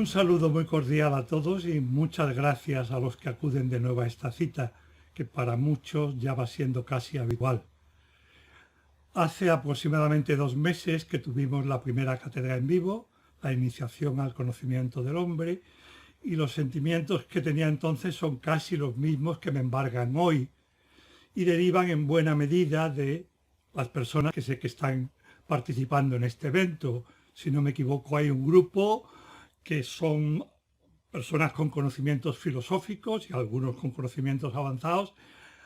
Un saludo muy cordial a todos y muchas gracias a los que acuden de nuevo a esta cita, que para muchos ya va siendo casi habitual. Hace aproximadamente 2 meses que tuvimos la primera cátedra en vivo, la iniciación al conocimiento del hombre, y los sentimientos que tenía entonces son casi los mismos que me embargan hoy y derivan en buena medida de las personas que sé que están participando en este evento. Si no me equivoco, hay un grupo que son personas con conocimientos filosóficos y algunos con conocimientos avanzados.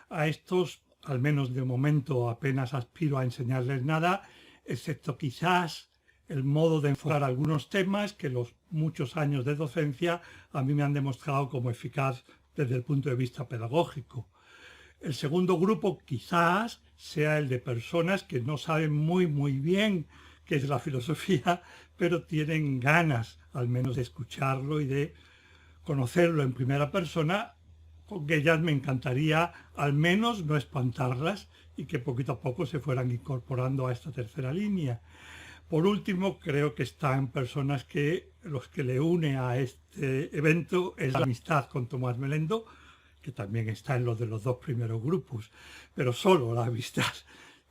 A estos, al menos de momento, apenas aspiro a enseñarles nada, excepto quizás el modo de enfocar algunos temas que los muchos años de docencia a mí me han demostrado como eficaz desde el punto de vista pedagógico. El segundo grupo quizás sea el de personas que no saben muy bien qué es la filosofía, pero tienen ganas al menos de escucharlo y de conocerlo en primera persona. Con ellas me encantaría al menos no espantarlas y que poquito a poco se fueran incorporando a esta tercera línea. Por último, creo que están personas que los que le une a este evento es la amistad con Tomás Melendo, que también está en los de los 2 primeros grupos, pero solo la amistad.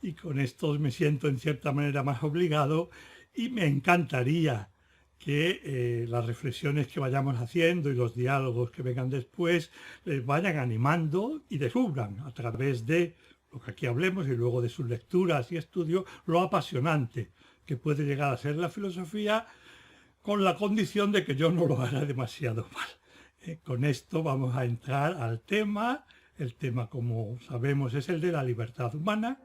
Y con estos me siento en cierta manera más obligado y me encantaría que las reflexiones que vayamos haciendo y los diálogos que vengan después les vayan animando y descubran a través de lo que aquí hablemos y luego de sus lecturas y estudios lo apasionante que puede llegar a ser la filosofía, con la condición de que yo no lo haga demasiado mal. Con esto vamos a entrar al tema. El tema, como sabemos, es el de la libertad humana.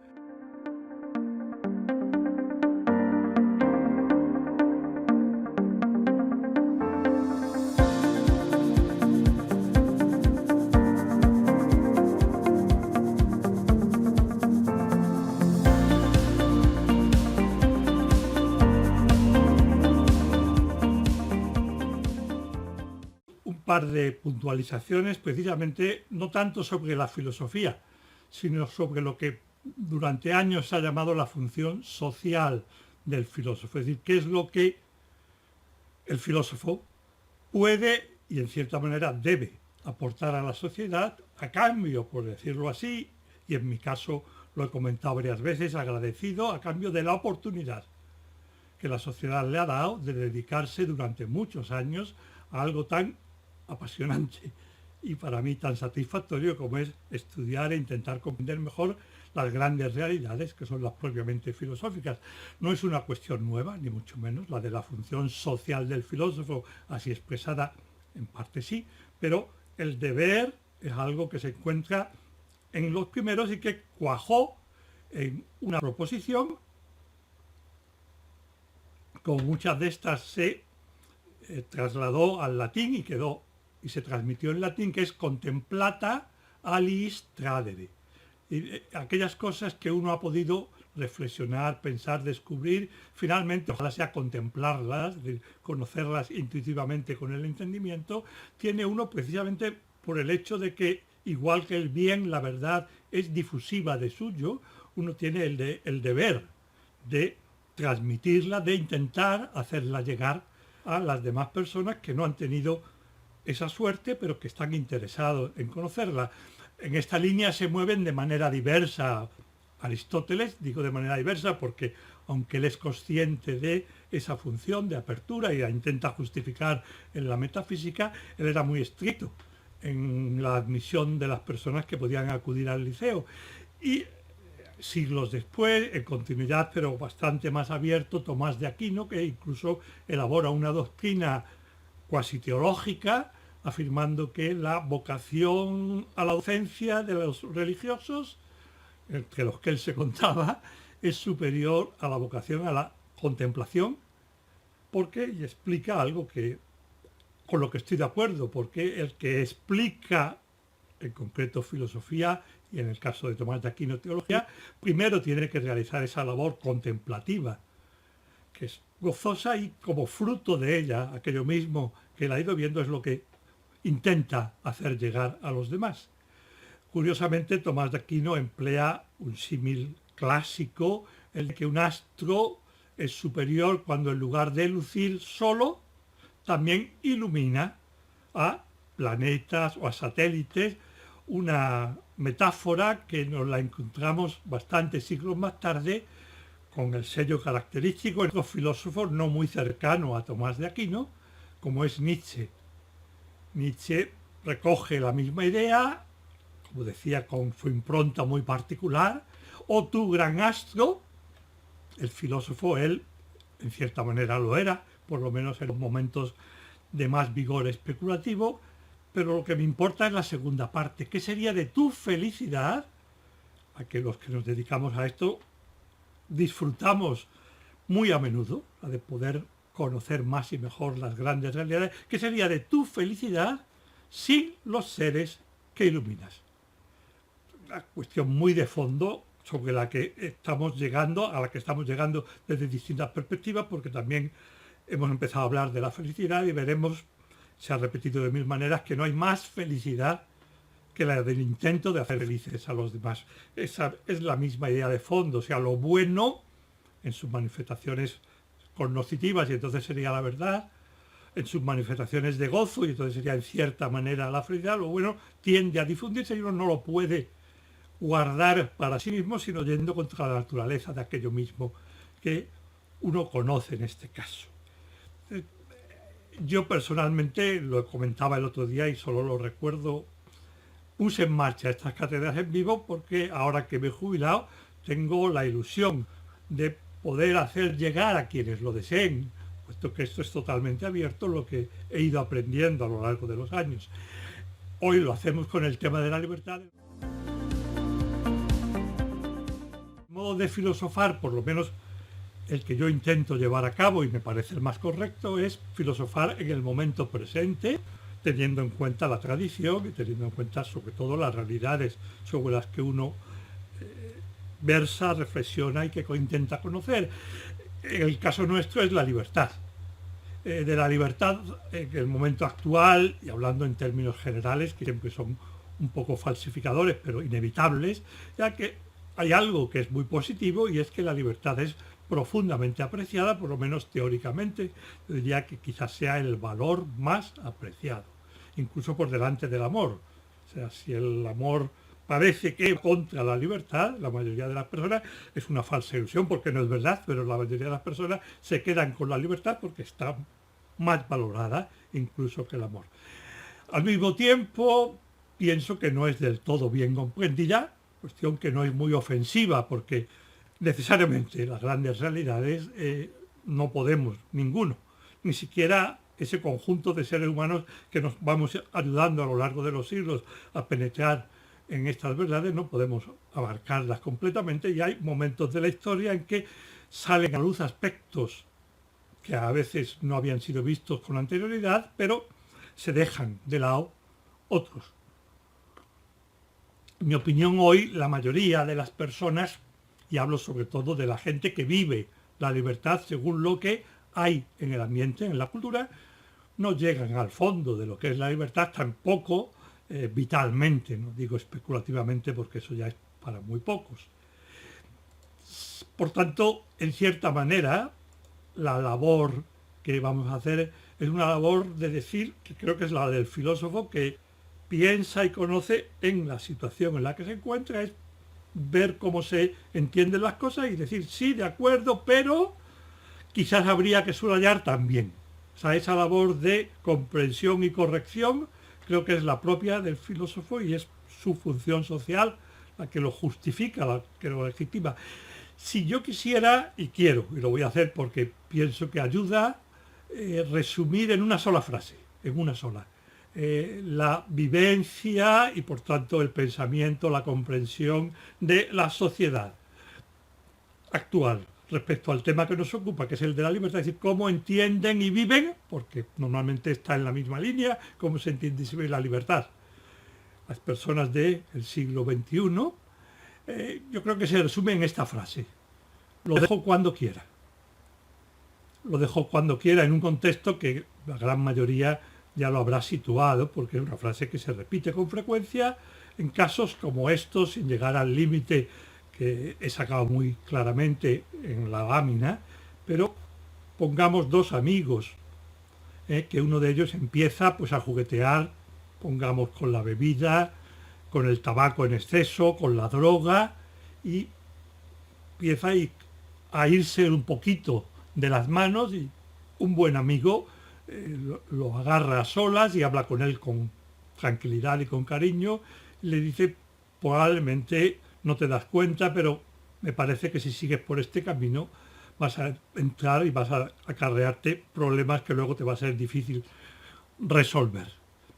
Par de puntualizaciones precisamente no tanto sobre la filosofía, sino sobre lo que durante años se ha llamado la función social del filósofo, es decir, qué es lo que el filósofo puede y en cierta manera debe aportar a la sociedad a cambio, por decirlo así, y en mi caso lo he comentado varias veces, agradecido a cambio de la oportunidad que la sociedad le ha dado de dedicarse durante muchos años a algo tan apasionante y para mí tan satisfactorio como es estudiar e intentar comprender mejor las grandes realidades que son las propiamente filosóficas. No es una cuestión nueva, ni mucho menos, la de la función social del filósofo, así expresada en parte sí, pero el deber es algo que se encuentra en los primeros y que cuajó en una proposición. Como muchas de estas se trasladó al latín y quedó y se transmitió en latín, que es contemplata alis tradere. Y aquellas cosas que uno ha podido reflexionar, pensar, descubrir, finalmente, ojalá sea contemplarlas, conocerlas intuitivamente con el entendimiento, tiene uno precisamente por el hecho de que, igual que el bien, la verdad es difusiva de suyo, uno tiene el deber de transmitirla, de intentar hacerla llegar a las demás personas que no han tenido esa suerte, pero que están interesados en conocerla. En esta línea se mueven de manera diversa Aristóteles, digo de manera diversa porque aunque él es consciente de esa función de apertura y la intenta justificar en la metafísica, él era muy estricto en la admisión de las personas que podían acudir al liceo. Y siglos después, en continuidad, pero bastante más abierto, Tomás de Aquino, que incluso elabora una doctrina cuasi teológica, afirmando que la vocación a la docencia de los religiosos, entre los que él se contaba, es superior a la vocación a la contemplación, porque, y explica algo que con lo que estoy de acuerdo, porque el que explica, en concreto filosofía, y en el caso de Tomás de Aquino teología, primero tiene que realizar esa labor contemplativa, que es gozosa y como fruto de ella, aquello mismo que él ha ido viendo es lo que intenta hacer llegar a los demás. Curiosamente, Tomás de Aquino emplea un símil clásico, el de que un astro es superior cuando en lugar de lucir solo, también ilumina a planetas o a satélites, una metáfora que nos la encontramos bastantes siglos más tarde con el sello característico de otro filósofo no muy cercano a Tomás de Aquino, como es Nietzsche. Nietzsche recoge la misma idea, como decía, con su impronta muy particular, o tu gran astro, el filósofo, él en cierta manera lo era, por lo menos en los momentos de más vigor especulativo, pero lo que me importa es la segunda parte. ¿Qué sería de tu felicidad? A que los que nos dedicamos a esto disfrutamos muy a menudo, la de poder conocer más y mejor las grandes realidades. ¿Qué sería de tu felicidad sin los seres que iluminas? Una cuestión muy de fondo sobre la que estamos llegando, a la que estamos llegando desde distintas perspectivas, porque también hemos empezado a hablar de la felicidad y veremos, se ha repetido de mil maneras, que no hay más felicidad que la del intento de hacer felices a los demás. Esa es la misma idea de fondo, o sea, lo bueno en sus manifestaciones cognitivas, y entonces sería la verdad, en sus manifestaciones de gozo, y entonces sería en cierta manera la felicidad, lo bueno tiende a difundirse y uno no lo puede guardar para sí mismo, sino yendo contra la naturaleza de aquello mismo que uno conoce en este caso. Yo personalmente, lo comentaba el otro día y solo lo recuerdo, puse en marcha estas cátedras en vivo porque ahora que me he jubilado tengo la ilusión de poder hacer llegar a quienes lo deseen, puesto que esto es totalmente abierto, lo que he ido aprendiendo a lo largo de los años. Hoy lo hacemos con el tema de la libertad. El modo de filosofar, por lo menos el que yo intento llevar a cabo y me parece el más correcto, es filosofar en el momento presente, teniendo en cuenta la tradición y teniendo en cuenta sobre todo las realidades sobre las que uno versa, reflexiona y que intenta conocer. En el caso nuestro es la libertad. De la libertad en el momento actual, y hablando en términos generales, que siempre son un poco falsificadores, pero inevitables, ya que hay algo que es muy positivo y es que la libertad es profundamente apreciada, por lo menos teóricamente. Yo diría que quizás sea el valor más apreciado, incluso por delante del amor. O sea, si el amor parece que contra la libertad, la mayoría de las personas, es una falsa ilusión porque no es verdad, pero la mayoría de las personas se quedan con la libertad porque está más valorada incluso que el amor. Al mismo tiempo, pienso que no es del todo bien comprendida, cuestión que no es muy ofensiva porque necesariamente las grandes realidades no podemos, ninguno, ni siquiera ese conjunto de seres humanos que nos vamos ayudando a lo largo de los siglos a penetrar en estas verdades, no podemos abarcarlas completamente y hay momentos de la historia en que salen a luz aspectos que a veces no habían sido vistos con anterioridad, pero se dejan de lado otros. En mi opinión, hoy la mayoría de las personas, y hablo sobre todo de la gente que vive la libertad según lo que hay en el ambiente, en la cultura, no llegan al fondo de lo que es la libertad, tampoco vitalmente, no digo especulativamente porque eso ya es para muy pocos. Por tanto, en cierta manera, la labor que vamos a hacer es una labor de decir, que creo que es la del filósofo que piensa y conoce en la situación en la que se encuentra, es ver cómo se entienden las cosas y decir, sí, de acuerdo, pero quizás habría que subrayar también. O sea, esa labor de comprensión y corrección creo que es la propia del filósofo y es su función social la que lo justifica, la que lo legitima. Si yo quisiera, y quiero, y lo voy a hacer porque pienso que ayuda, resumir en una sola frase, en una sola, la vivencia y por tanto el pensamiento, la comprensión de la sociedad actual respecto al tema que nos ocupa, que es el de la libertad, es decir, cómo entienden y viven, porque normalmente está en la misma línea, cómo se entiende y se vive la libertad. Las personas del siglo XXI, yo creo que se resume en esta frase: lo dejo cuando quiera. Lo dejo cuando quiera, en un contexto que la gran mayoría ya lo habrá situado, porque es una frase que se repite con frecuencia en casos como estos, sin llegar al límite que he sacado muy claramente en la lámina, pero pongamos dos amigos que uno de ellos empieza pues a juguetear, pongamos, con la bebida, con el tabaco en exceso, con la droga, y empieza a irse un poquito de las manos, y un buen amigo lo agarra a solas y habla con él con tranquilidad y con cariño, y le dice: probablemente no te das cuenta, pero me parece que si sigues por este camino vas a entrar y vas a acarrearte problemas que luego te va a ser difícil resolver.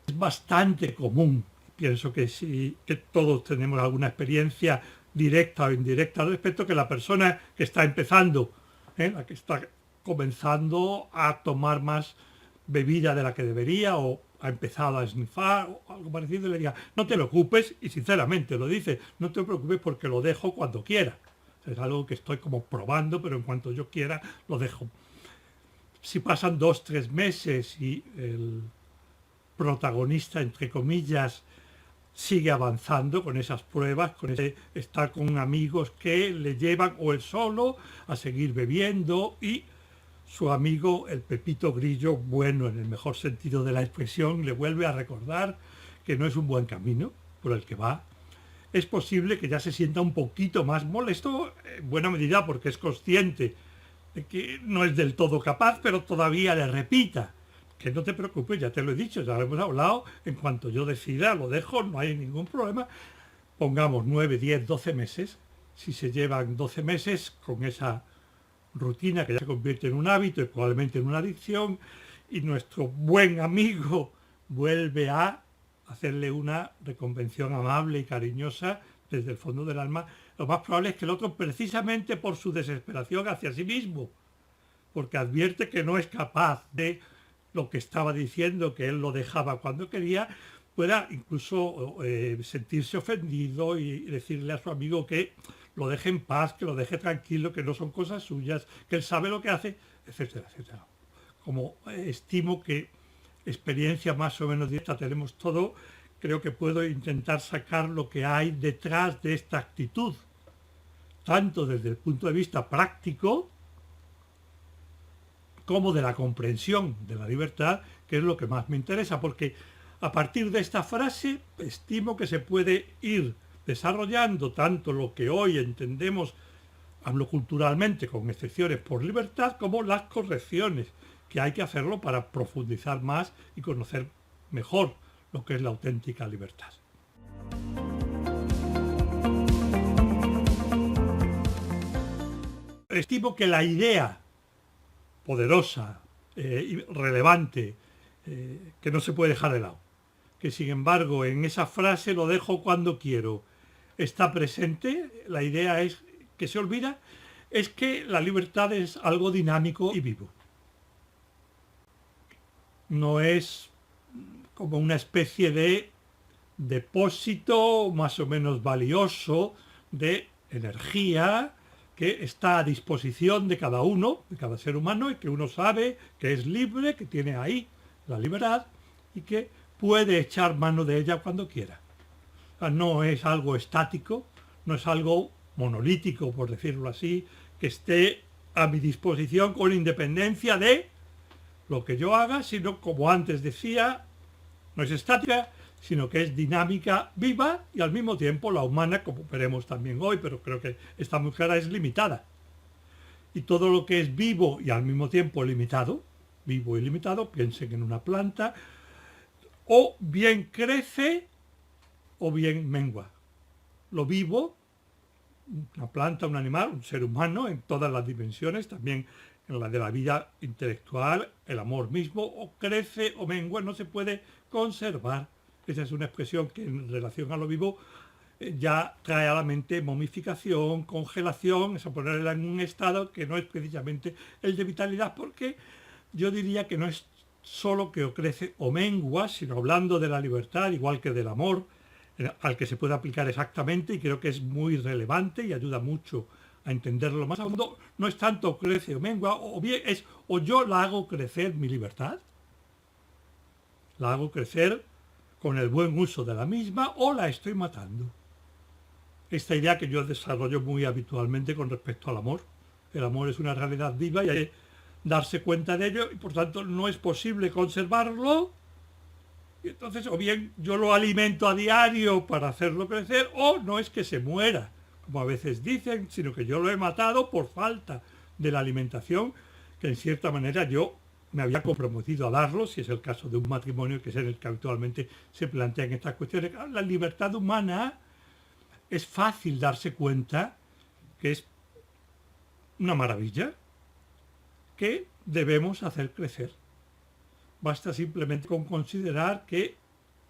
Es bastante común, pienso que sí, que todos tenemos alguna experiencia directa o indirecta al respecto, que la persona que está empezando, la que está comenzando a tomar más bebida de la que debería, o ha empezado a esnifar o algo parecido, le diga: no te preocupes, y sinceramente lo dice: no te preocupes porque lo dejo cuando quiera. Es algo que estoy como probando, pero en cuanto yo quiera lo dejo. Si pasan 2 o 3 meses y el protagonista, entre comillas, sigue avanzando con esas pruebas, con ese estar con amigos que le llevan, o él solo, a seguir bebiendo, y su amigo, el Pepito Grillo, bueno, en el mejor sentido de la expresión, le vuelve a recordar que no es un buen camino por el que va, es posible que ya se sienta un poquito más molesto, en buena medida porque es consciente de que no es del todo capaz, pero todavía le repita: que no te preocupes, ya te lo he dicho, ya lo hemos hablado, en cuanto yo decida lo dejo, no hay ningún problema. Pongamos 9, 10, 12 meses, si se llevan 12 meses con esa rutina que ya se convierte en un hábito y probablemente en una adicción, y nuestro buen amigo vuelve a hacerle una reconvención amable y cariñosa desde el fondo del alma, lo más probable es que el otro, precisamente por su desesperación hacia sí mismo, porque advierte que no es capaz de lo que estaba diciendo, que él lo dejaba cuando quería, pueda incluso sentirse ofendido y decirle a su amigo que lo deje en paz, que lo deje tranquilo, que no son cosas suyas, que él sabe lo que hace, etcétera, etcétera. Como estimo que experiencia más o menos directa tenemos todo, creo que puedo intentar sacar lo que hay detrás de esta actitud, tanto desde el punto de vista práctico como de la comprensión de la libertad, que es lo que más me interesa, porque a partir de esta frase estimo que se puede ir desarrollando tanto lo que hoy entendemos, hablo culturalmente, con excepciones, por libertad, como las correcciones, que hay que hacerlo para profundizar más y conocer mejor lo que es la auténtica libertad. Estimo que la idea poderosa, relevante, que no se puede dejar de lado, que sin embargo en esa frase "lo dejo cuando quiero" está presente, la idea es que se olvida, es que la libertad es algo dinámico y vivo. No es como una especie de depósito más o menos valioso de energía que está a disposición de cada uno, de cada ser humano, y que uno sabe que es libre, que tiene ahí la libertad y que puede echar mano de ella cuando quiera. O sea, no es algo estático, no es algo monolítico, por decirlo así, que esté a mi disposición con independencia de lo que yo haga, sino, como antes decía, no es estática, sino que es dinámica, viva, y al mismo tiempo la humana, como veremos también hoy, pero creo que está muy clara, es limitada. Y todo lo que es vivo y al mismo tiempo limitado, vivo y limitado, piensen en una planta, o bien crece o bien mengua. Lo vivo, una planta, un animal, un ser humano, en todas las dimensiones, también en la de la vida intelectual, el amor mismo, o crece o mengua, no se puede conservar. Esa es una expresión que en relación a lo vivo ya trae a la mente momificación, congelación, es a ponerla en un estado que no es precisamente el de vitalidad, porque yo diría que no es solo que o crece o mengua, sino hablando de la libertad, igual que del amor, al que se puede aplicar exactamente, y creo que es muy relevante y ayuda mucho a entenderlo más a fondo. No es tanto crece o mengua, o bien es o yo la hago crecer mi libertad, la hago crecer con el buen uso de la misma, o la estoy matando. Esta idea que yo desarrollo muy habitualmente con respecto al amor. El amor es una realidad viva y hay que darse cuenta de ello y por tanto no es posible conservarlo. Y entonces o bien yo lo alimento a diario para hacerlo crecer o no es que se muera, como a veces dicen, sino que yo lo he matado por falta de la alimentación que en cierta manera yo me había comprometido a darlo, si es el caso de un matrimonio, que es en el que habitualmente se plantean estas cuestiones. La libertad humana es fácil darse cuenta que es una maravilla que debemos hacer crecer. Basta simplemente con considerar que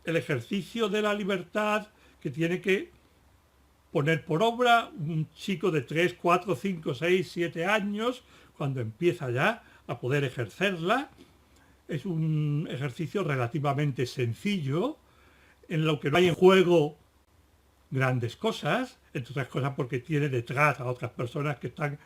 el ejercicio de la libertad que tiene que poner por obra un chico de 3, 4, 5, 6, 7 años, cuando empieza ya a poder ejercerla, es un ejercicio relativamente sencillo, en lo que no hay en juego grandes cosas, entre otras cosas porque tiene detrás a otras personas que están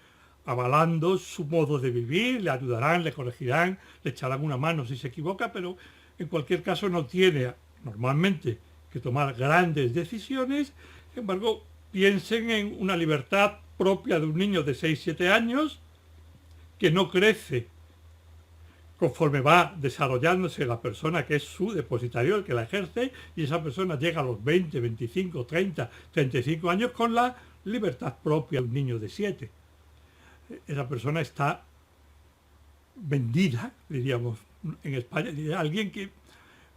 avalando su modo de vivir, le ayudarán, le corregirán, le echarán una mano si se equivoca, pero en cualquier caso no tiene normalmente que tomar grandes decisiones. Sin embargo, piensen en una libertad propia de un niño de 6-7 años que no crece conforme va desarrollándose la persona que es su depositario, el que la ejerce, y esa persona llega a los 20, 25, 30, 35 años con la libertad propia de un niño de 7. Esa persona está vendida, diríamos en España, diría alguien que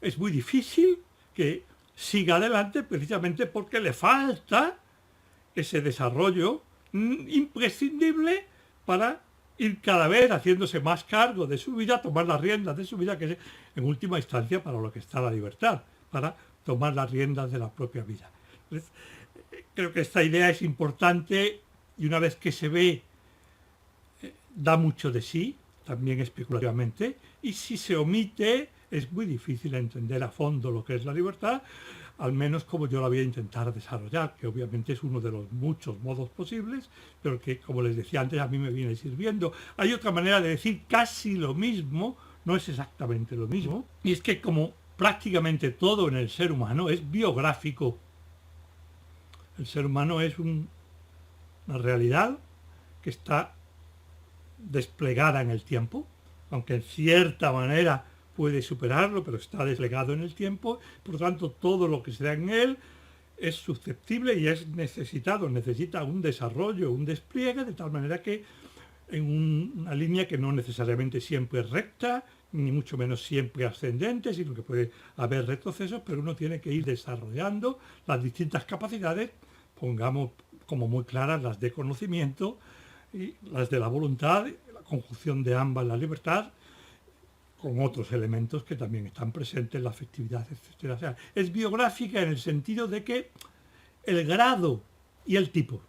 es muy difícil que siga adelante precisamente porque le falta ese desarrollo imprescindible para ir cada vez haciéndose más cargo de su vida, tomar las riendas de su vida, que es en última instancia para lo que está la libertad, para tomar las riendas de la propia vida. Entonces, creo que esta idea es importante y una vez que se ve, da mucho de sí, también especulativamente, y si se omite es muy difícil entender a fondo lo que es la libertad, al menos como yo la voy a intentar desarrollar, que obviamente es uno de los muchos modos posibles, pero que, como les decía antes, a mí me viene sirviendo. Hay otra manera de decir casi lo mismo, no es exactamente lo mismo, y es que como prácticamente todo en el ser humano es biográfico, el ser humano es una realidad que está desplegada en el tiempo, aunque en cierta manera puede superarlo, pero está desplegado en el tiempo, por lo tanto todo lo que se da en él es susceptible y es necesitado, necesita un desarrollo, un despliegue, de tal manera que en una línea que no necesariamente siempre es recta, ni mucho menos siempre ascendente, sino que puede haber retrocesos, pero uno tiene que ir desarrollando las distintas capacidades, pongamos como muy claras las de conocimiento y las de la voluntad, la conjunción de ambas, la libertad, con otros elementos que también están presentes, la afectividad, etc. O sea, es biográfica en el sentido de que el grado y el tipo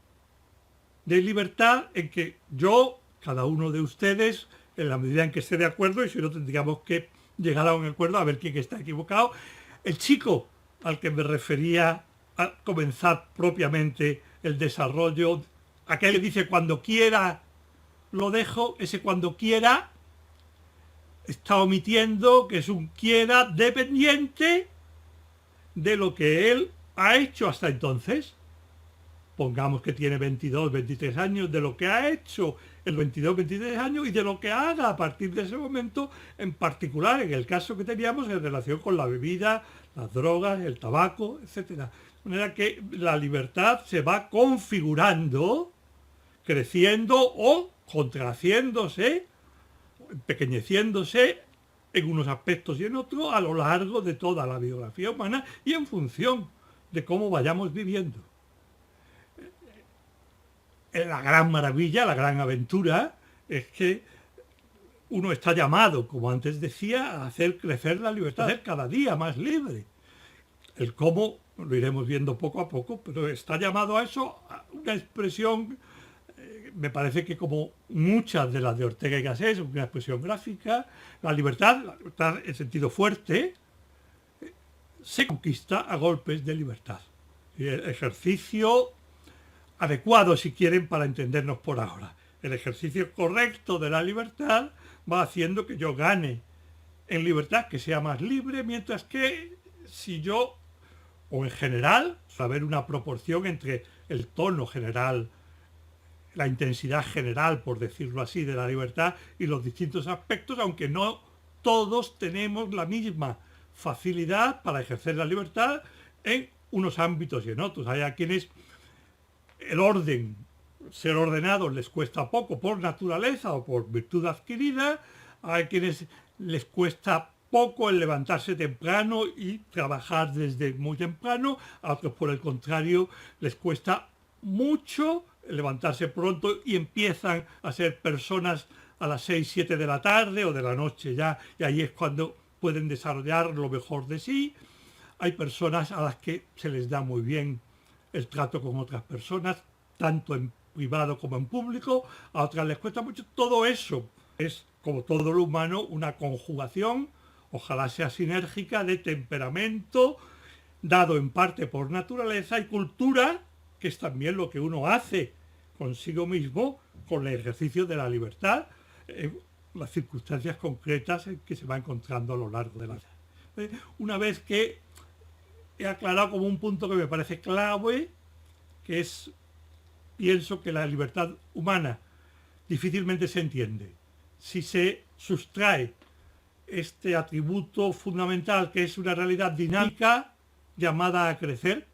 de libertad en que yo, cada uno de ustedes, en la medida en que esté de acuerdo, y si no tendríamos que llegar a un acuerdo a ver quién está equivocado, el chico al que me refería a comenzar propiamente el desarrollo, aquel que dice cuando quiera lo dejo, ese cuando quiera está omitiendo que es un quiera dependiente de lo que él ha hecho hasta entonces. Pongamos que tiene 22, 23 años, de lo que ha hecho en 22, 23 años y de lo que haga a partir de ese momento, en particular en el caso que teníamos en relación con la bebida, las drogas, el tabaco, etcétera. De manera que la libertad se va configurando, creciendo o contraciéndose, empequeñeciéndose en unos aspectos y en otros a lo largo de toda la biografía humana y en función de cómo vayamos viviendo. La gran maravilla, la gran aventura es que uno está llamado, como antes decía, a hacer crecer la libertad, a ser cada día más libre. El cómo lo iremos viendo poco a poco, pero está llamado a eso, a una expresión, me parece que como muchas de las de Ortega y Gasset, una expresión gráfica, la libertad en sentido fuerte, se conquista a golpes de libertad. Y el ejercicio adecuado, si quieren, para entendernos por ahora. El ejercicio correcto de la libertad va haciendo que yo gane en libertad, que sea más libre, mientras que si yo, o en general, saber una proporción entre el tono general la intensidad general, por decirlo así, de la libertad y los distintos aspectos, aunque no todos tenemos la misma facilidad para ejercer la libertad en unos ámbitos y en otros. Hay a quienes el orden, ser ordenados les cuesta poco por naturaleza o por virtud adquirida, hay quienes les cuesta poco el levantarse temprano y trabajar desde muy temprano, a otros por el contrario les cuesta mucho levantarse pronto y empiezan a ser personas a las 6, 7 de la tarde o de la noche ya, y ahí es cuando pueden desarrollar lo mejor de sí. Hay personas a las que se les da muy bien el trato con otras personas, tanto en privado como en público, a otras les cuesta mucho. Todo eso es, como todo lo humano, una conjugación, ojalá sea sinérgica, de temperamento, dado en parte por naturaleza, y cultura, que es también lo que uno hace consigo mismo con el ejercicio de la libertad, las circunstancias concretas en que se va encontrando a lo largo de la vida. Una vez que he aclarado como un punto que me parece clave, que es, pienso que la libertad humana difícilmente se entiende si se sustrae este atributo fundamental, que es una realidad dinámica llamada a crecer,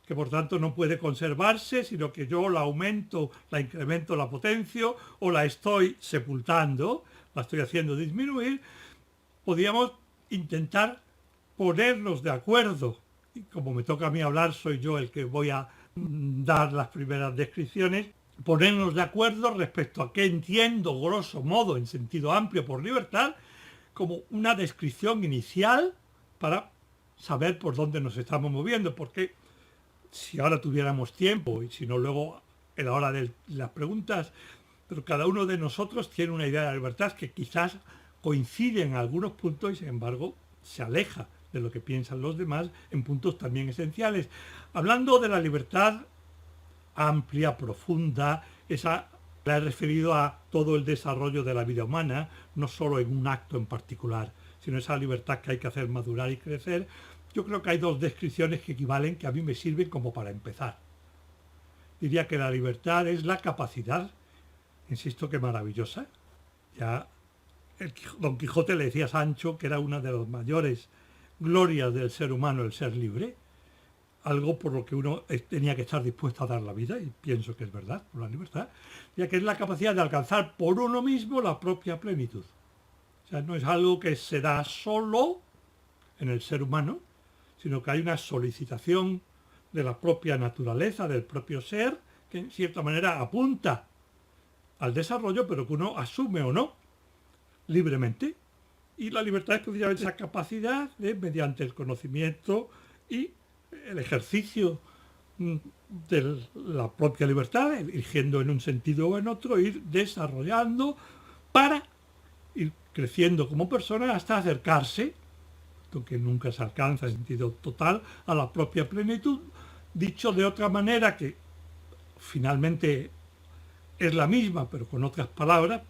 que por tanto no puede conservarse, sino que yo la aumento, la incremento, la potencio, o la estoy sepultando, la estoy haciendo disminuir. Podríamos intentar ponernos de acuerdo, y como me toca a mí hablar, soy yo el que voy a dar las primeras descripciones, ponernos de acuerdo respecto a qué entiendo, grosso modo, en sentido amplio, por libertad, como una descripción inicial para saber por dónde nos estamos moviendo, porque si ahora tuviéramos tiempo, y si no luego en la hora de las preguntas, pero cada uno de nosotros tiene una idea de la libertad que quizás coincide en algunos puntos y sin embargo se aleja de lo que piensan los demás en puntos también esenciales. Hablando de la libertad amplia, profunda, esa la he referido a todo el desarrollo de la vida humana, no solo en un acto en particular, sino esa libertad que hay que hacer madurar y crecer. Yo creo que hay dos descripciones que equivalen, que a mí me sirven como para empezar. Diría que la libertad es la capacidad, insisto que maravillosa. Ya Don Quijote le decía a Sancho que era una de las mayores glorias del ser humano el ser libre, algo por lo que uno tenía que estar dispuesto a dar la vida, y pienso que es verdad, por la libertad, ya que es la capacidad de alcanzar por uno mismo la propia plenitud. O sea, no es algo que se da solo en el ser humano, sino que hay una solicitación de la propia naturaleza, del propio ser, que en cierta manera apunta al desarrollo, pero que uno asume o no libremente. Y la libertad es precisamente esa capacidad de, mediante el conocimiento y el ejercicio de la propia libertad, eligiendo en un sentido o en otro, ir desarrollando para ir creciendo como persona hasta acercarse, que nunca se alcanza en sentido total, a la propia plenitud. Dicho de otra manera, que finalmente es la misma, pero con otras palabras,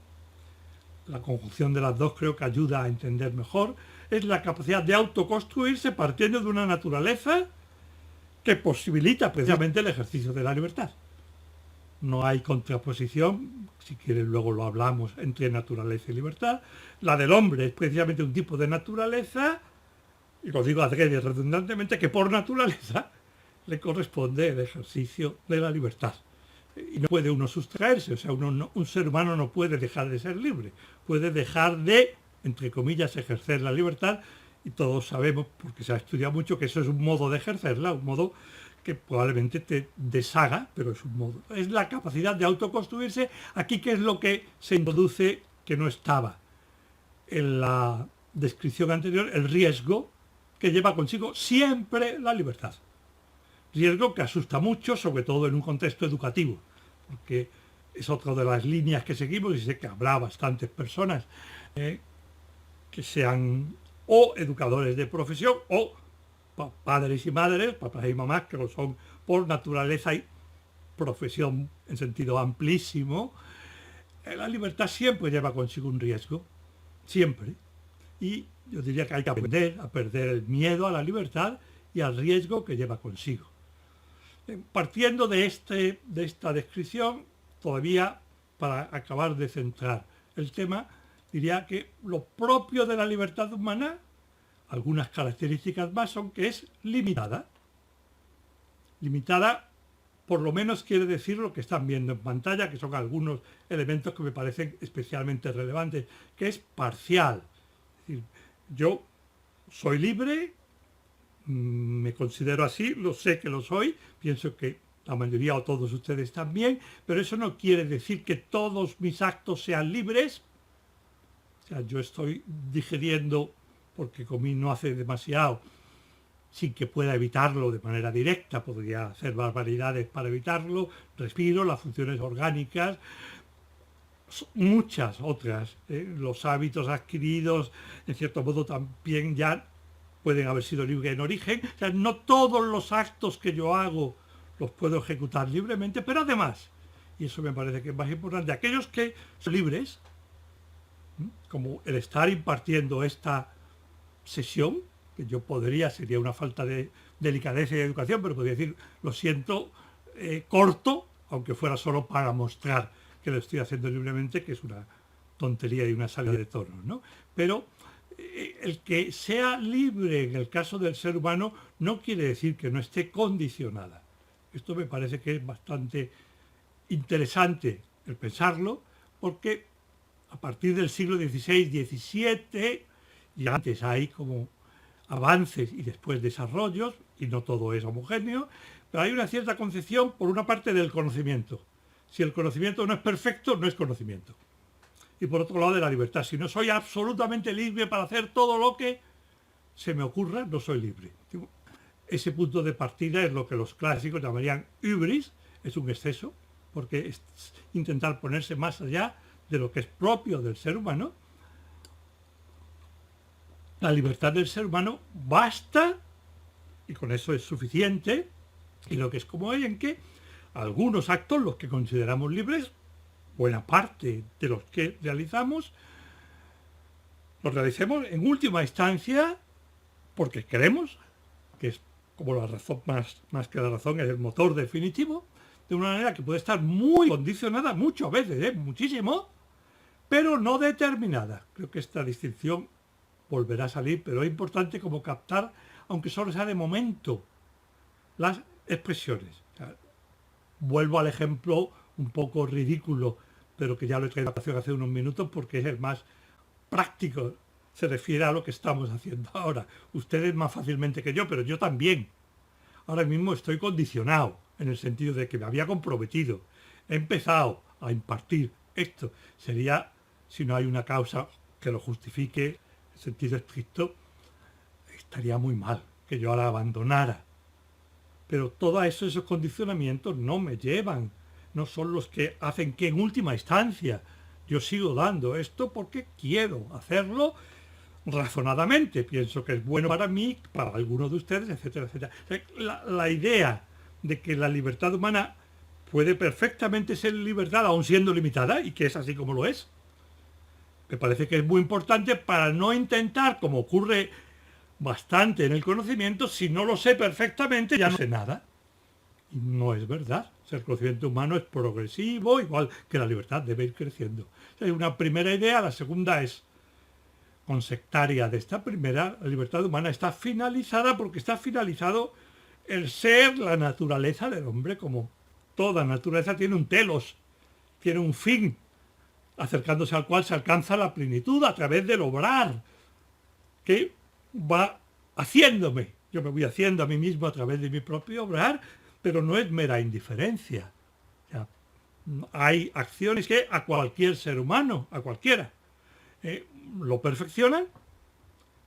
la conjunción de las dos creo que ayuda a entender mejor, es la capacidad de autoconstruirse partiendo de una naturaleza que posibilita precisamente el ejercicio de la libertad. No hay contraposición, si quieres luego lo hablamos, entre naturaleza y libertad. La del hombre es precisamente un tipo de naturaleza, y lo digo adrede redundantemente, que por naturaleza le corresponde el ejercicio de la libertad. Y no puede uno sustraerse, o sea, un ser humano no puede dejar de ser libre, puede dejar de, entre comillas, ejercer la libertad, y todos sabemos, porque se ha estudiado mucho, que eso es un modo de ejercerla, un modo que probablemente te deshaga, pero es un modo. Es la capacidad de autoconstruirse. Aquí, ¿qué es lo que se introduce que no estaba en la descripción anterior? El riesgo que lleva consigo siempre la libertad. Riesgo que asusta mucho, sobre todo en un contexto educativo, porque es otra de las líneas que seguimos, y sé que habrá bastantes personas que sean o educadores de profesión o padres y madres, papás y mamás, que lo son por naturaleza y profesión en sentido amplísimo. La libertad siempre lleva consigo un riesgo, siempre. Y yo diría que hay que aprender a perder el miedo a la libertad y al riesgo que lleva consigo. Partiendo de esta descripción, todavía para acabar de centrar el tema, diría que lo propio de la libertad humana, algunas características más, son que es limitada. Limitada, por lo menos quiere decir lo que están viendo en pantalla, que son algunos elementos que me parecen especialmente relevantes, que es parcial. Es decir, yo soy libre, me considero así, lo sé que lo soy, pienso que la mayoría o todos ustedes también, pero eso no quiere decir que todos mis actos sean libres. O sea, yo estoy digiriendo porque comí no hace demasiado, sin que pueda evitarlo de manera directa, podría hacer barbaridades para evitarlo, respiro, las funciones orgánicas, muchas otras, los hábitos adquiridos, en cierto modo también ya pueden haber sido libres en origen, o sea, no todos los actos que yo hago los puedo ejecutar libremente, pero además, y eso me parece que es más importante, aquellos que son libres, como el estar impartiendo esta sesión, que yo podría, sería una falta de delicadeza y de educación, pero podría decir, lo siento, corto, aunque fuera solo para mostrar que lo estoy haciendo libremente, que es una tontería y una salida de tono, ¿no? Pero el que sea libre en el caso del ser humano no quiere decir que no esté condicionada. Esto me parece que es bastante interesante el pensarlo, porque a partir del siglo XVI, XVII, y antes hay como avances y después desarrollos, y no todo es homogéneo, pero hay una cierta concepción, por una parte, del conocimiento. Si el conocimiento no es perfecto, no es conocimiento. Y por otro lado, de la libertad. Si no soy absolutamente libre para hacer todo lo que se me ocurra, no soy libre. Ese punto de partida es lo que los clásicos llamarían hubris, es un exceso, porque es intentar ponerse más allá de lo que es propio del ser humano. La libertad del ser humano basta, y con eso es suficiente, y lo que es como hay en que algunos actos, los que consideramos libres, buena parte de los que realizamos, los realicemos en última instancia porque queremos, que es como la razón más que la razón, es el motor definitivo, de una manera que puede estar muy condicionada, muchas veces, muchísimo, pero no determinada. Creo que esta distinción volverá a salir, pero es importante como captar, aunque solo sea de momento, las expresiones. O sea, vuelvo al ejemplo un poco ridículo, pero que ya lo he traído a colación hace unos minutos porque es el más práctico. Se refiere a lo que estamos haciendo ahora. Ustedes más fácilmente que yo, pero yo también. Ahora mismo estoy condicionado, en el sentido de que me había comprometido. He empezado a impartir esto. Sería, si no hay una causa que lo justifique, en sentido estricto, estaría muy mal que yo ahora abandonara. Pero todos esos condicionamientos no me llevan, no son los que hacen que en última instancia yo sigo dando esto porque quiero hacerlo razonadamente. Pienso que es bueno para mí, para algunos de ustedes, etcétera, etcétera. La idea de que la libertad humana puede perfectamente ser libertad aun siendo limitada, y que es así como lo es, me parece que es muy importante para no intentar, como ocurre bastante en el conocimiento, si no lo sé perfectamente ya no sé nada. Y no es verdad. O sea, el conocimiento humano es progresivo, igual que la libertad debe ir creciendo. O sea, hay una primera idea, la segunda es consectaria de esta primera. La libertad humana está finalizada porque está finalizado el ser, la naturaleza del hombre, como toda naturaleza tiene un telos, tiene un fin, acercándose al cual se alcanza la plenitud a través del obrar, que va haciéndome. Yo me voy haciendo a mí mismo a través de mi propio obrar, pero no es mera indiferencia. O sea, hay acciones que a cualquier ser humano, a cualquiera, lo perfeccionan,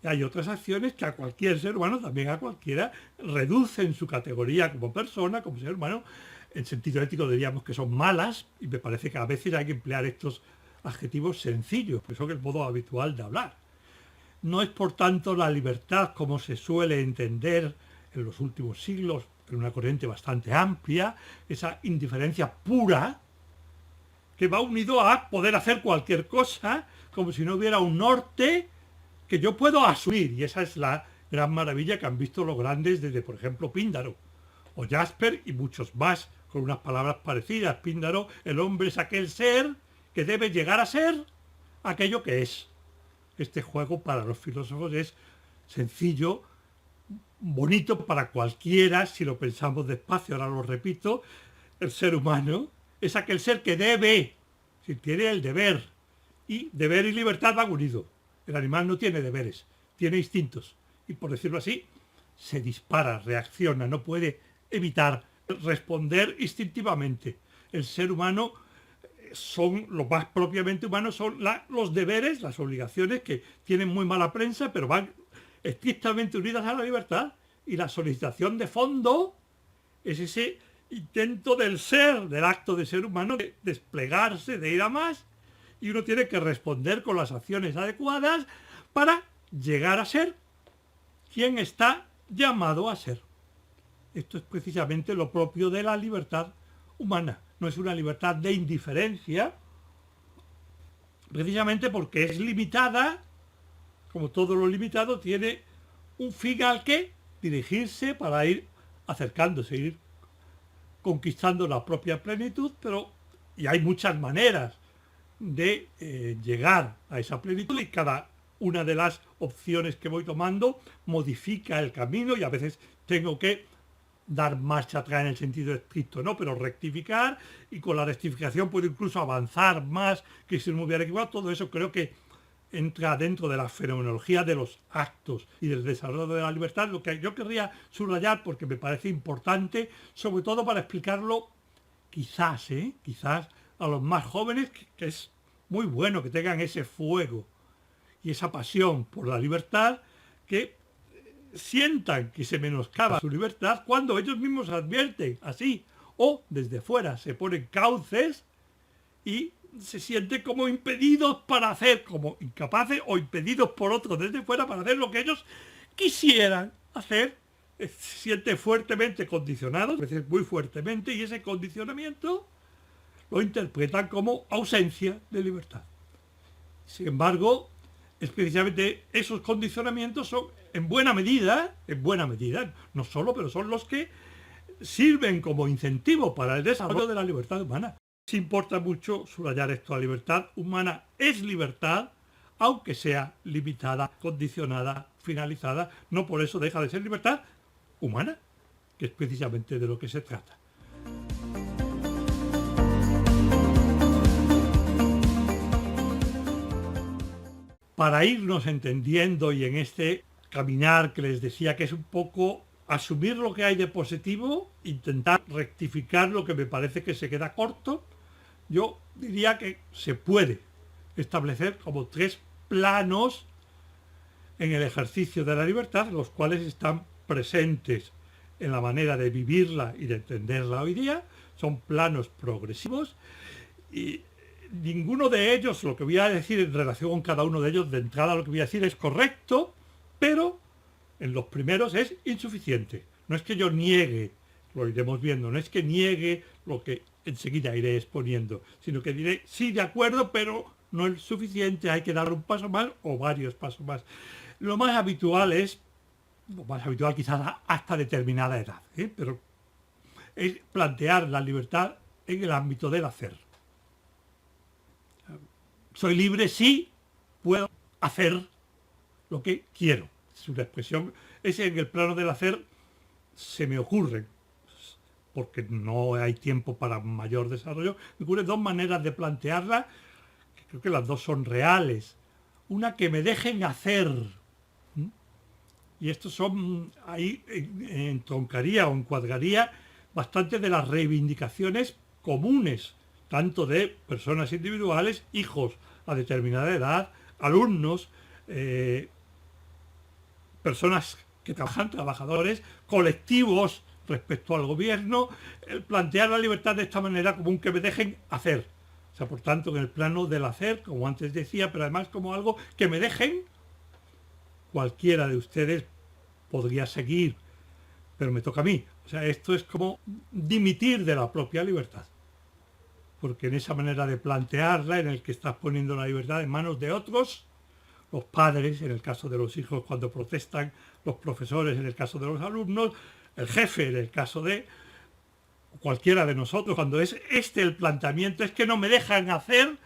y hay otras acciones que a cualquier ser humano, también a cualquiera, reducen su categoría como persona, como ser humano. En sentido ético diríamos que son malas, y me parece que a veces hay que emplear estos adjetivos sencillos, porque son el modo habitual de hablar. No es, por tanto, la libertad como se suele entender en los últimos siglos, en una corriente bastante amplia, esa indiferencia pura, que va unido a poder hacer cualquier cosa, como si no hubiera un norte que yo puedo asumir. Y esa es la gran maravilla que han visto los grandes desde, por ejemplo, Píndaro, o Jasper y muchos más, con unas palabras parecidas. Píndaro, el hombre es aquel ser que debe llegar a ser aquello que es. Este juego para los filósofos es sencillo, bonito para cualquiera, si lo pensamos despacio, ahora lo repito. El ser humano es aquel ser que debe, si tiene el deber, y deber y libertad van unidos. El animal no tiene deberes, tiene instintos, y por decirlo así, se dispara, reacciona, no puede evitar responder instintivamente. El ser humano son, lo más propiamente humano, son los deberes, las obligaciones que tienen muy mala prensa, pero van estrictamente unidas a la libertad. Y la solicitación de fondo es ese intento del ser, del acto de ser humano, de desplegarse, de ir a más, y uno tiene que responder con las acciones adecuadas para llegar a ser quien está llamado a ser. Esto es precisamente lo propio de la libertad humana. No es una libertad de indiferencia, precisamente porque es limitada, como todo lo limitado, tiene un fin al que dirigirse para ir acercándose, ir conquistando la propia plenitud, y hay muchas maneras de llegar a esa plenitud, y cada una de las opciones que voy tomando modifica el camino, y a veces tengo que dar marcha atrás en el sentido estricto, ¿no? Pero rectificar, y con la rectificación puedo incluso avanzar más que si no me hubiera equivocado. Todo eso creo que entra dentro de la fenomenología de los actos y del desarrollo de la libertad, lo que yo querría subrayar porque me parece importante, sobre todo para explicarlo quizás a los más jóvenes, que es muy bueno que tengan ese fuego y esa pasión por la libertad, que sientan que se menoscaba su libertad cuando ellos mismos advierten así, o desde fuera se ponen cauces y se sienten como impedidos para hacer, como incapaces o impedidos por otros desde fuera para hacer lo que ellos quisieran hacer. Se sienten fuertemente condicionados, a veces muy fuertemente, y ese condicionamiento lo interpretan como ausencia de libertad. Sin embargo, es precisamente esos condicionamientos son en buena medida, no solo, pero son los que sirven como incentivo para el desarrollo de la libertad humana. Sí importa mucho subrayar esto: la libertad humana es libertad, aunque sea limitada, condicionada, finalizada. No por eso deja de ser libertad humana, que es precisamente de lo que se trata. Para irnos entendiendo, y en este caminar que les decía que es un poco asumir lo que hay de positivo, intentar rectificar lo que me parece que se queda corto, yo diría que se puede establecer como 3 planos en el ejercicio de la libertad, los cuales están presentes en la manera de vivirla y de entenderla hoy día. Son planos progresivos, y ninguno de ellos, lo que voy a decir en relación con cada uno de ellos, de entrada lo que voy a decir es correcto, pero en los primeros es insuficiente. No es que yo niegue, lo iremos viendo, no es que niegue lo que enseguida iré exponiendo, sino que diré, sí, de acuerdo, pero no es suficiente, hay que dar un paso más o varios pasos más. Lo más habitual quizás hasta determinada edad, pero es plantear la libertad en el ámbito del hacer. Soy libre si puedo hacer lo que quiero. Es una expresión, ese en el plano del hacer se me ocurren, porque no hay tiempo para mayor desarrollo, me ocurren 2 maneras de plantearla, que creo que las 2 son reales. Una, que me dejen hacer. Y estos son, ahí entroncaría o encuadraría bastante de las reivindicaciones comunes, tanto de personas individuales, hijos a determinada edad, alumnos, personas que trabajan, trabajadores, colectivos respecto al gobierno, el plantear la libertad de esta manera como un que me dejen hacer. O sea, por tanto, en el plano del hacer, como antes decía, pero además como algo que me dejen. Cualquiera de ustedes podría seguir, pero me toca a mí. O sea, esto es como dimitir de la propia libertad. Porque en esa manera de plantearla, en el que estás poniendo la libertad en manos de otros, los padres, en el caso de los hijos cuando protestan, los profesores, en el caso de los alumnos, el jefe, en el caso de cualquiera de nosotros, cuando es este el planteamiento, es que no me dejan hacer,